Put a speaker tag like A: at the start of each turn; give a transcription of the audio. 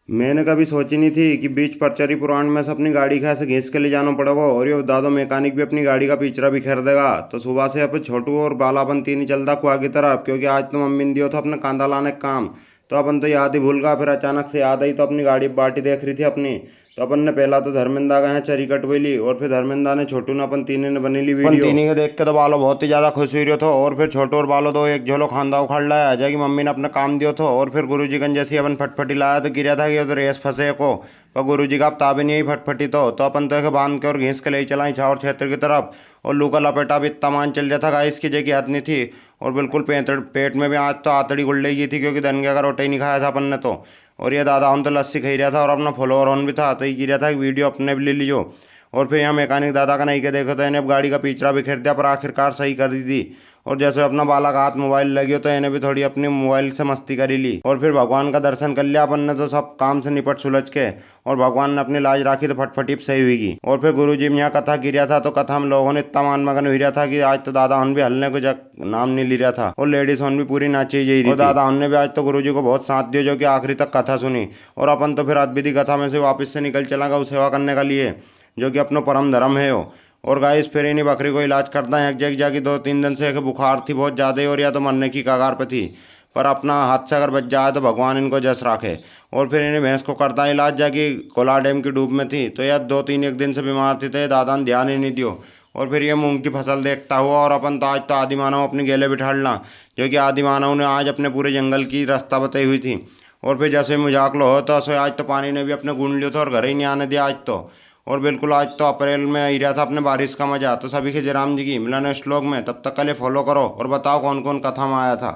A: मैंने कभी सोची नहीं थी कि बीच पचरी पुराण में से अपनी गाड़ी कैसे घींच के ले जाना पड़ेगा और ये दादो मैकेनिक भी अपनी गाड़ी का पीछरा बिखेर देगा। तो सुबह से अब छोटू और बालापन तीन ही चलता कुआ की तरफ, क्योंकि आज तो मम्मी ने दियो था अपने कांदा लाने का काम। तो अपन तो याद ही भूल गया, फिर अचानक से याद आई तो अपनी गाड़ी बाटी देख रही थी अपनी। तो अपन ने पहला तो धर्मेंद्र का यहाँ चरी कटवई ली और फिर धर्मेंद्र ने छोटू ने अपन तीनों ने बनी ली वीडियो। अपन तीनों के देख के तो बालो बहुत ही ज्यादा खुश हुई रहो थो और फिर छोटू और बालो तो एक झोलो खांदा उखाड़ लाया अजय की मम्मी ने अपना काम दियो थो। और फिर गुरुजी गंज जैसी अपन फटफटी लाया तो गिरा था कि उधर रेस फंसे को। पर गुरुजी का अब ताबे नहीं आई फटफटी तो अपन तो बांध के और घींस के ले चलाई छावर क्षेत्र की तरफ। और लू का लपेटा भी इतना मान चल रहा था गाइस की जगह हाथ नहीं थी। और बिल्कुल पेट में भी आज तो आतड़ी गुड़ गई थी, क्योंकि धनिया का रोटी नहीं खाया था अपन ने तो। और ये दादा हम तो लस्सी खा रहा था और अपना फॉलोअर ऑन भी था, तो ये गिरा था कि वीडियो अपने भी ले लीजिए। और फिर यहाँ मैकेनिक दादा का नहीं के देखो तो इन्हें गाड़ी का पीछड़ा भी खरीद दिया, पर आखिरकार सही कर दी थी। और जैसे अपना बाला का हाथ मोबाइल लगी तो इन्हें भी थोड़ी अपनी मोबाइल से मस्ती करी ली। और फिर भगवान का दर्शन कर लिया अपन ने तो सब काम से निपट सुलझ के। और भगवान ने अपनी लाज राखी तो फटफटी सही हुई। और फिर गुरु जी में यहाँ कथा गिरा था तो कथा हम लोगों ने इतना मान मगन हो रहा था कि आज तो दादा हन भी हलने को नाम नहीं ले रहा था। और लेडीज हन भी पूरी नाची जा रही। और दादा हन ने भी आज तो गुरु जी को बहुत साथ दिया, जो कि आखिरी तक कथा सुनी। और अपन तो फिर अद्वितीय कथा में से वापस से निकल चला गया सेवा करने के लिए, जो कि अपना परम धर्म है हो। और गाइस फिर इन्हीं बकरी को इलाज करता है एक जगह जाके 2-3 दिन से एक बुखार थी बहुत ज़्यादा और या तो मरने की कगार पे थी। पर अपना हाथ से अगर बच जाए तो भगवान इनको जस राखे। और फिर इन्हें भैंस को करता है इलाज, जाके कोला डैम की डूब में थी तो यार 2-3 एक दिन से बीमार थी तो ये दादा ने ध्यान ही नहीं दियो। और फिर ये मूंग की फसल देखता हुआ और अपन तो आज तो आदि मानव अपने गेले बिठाड़ना, जो कि आदि मानव ने आज अपने पूरे जंगल की रास्ता बताई हुई थी। और फिर जैसे मजाक लो हो तो आज तो पानी ने भी अपने गुण लियो था और घर ही नहीं आने दिया आज तो। और बिल्कुल आज तो अप्रैल में ही रहा था अपने बारिश का मजा। तो सभी के जयराम जी की मिलन श्लोक में, तब तक के लिए फॉलो करो और बताओ कौन कौन कथा में आया था।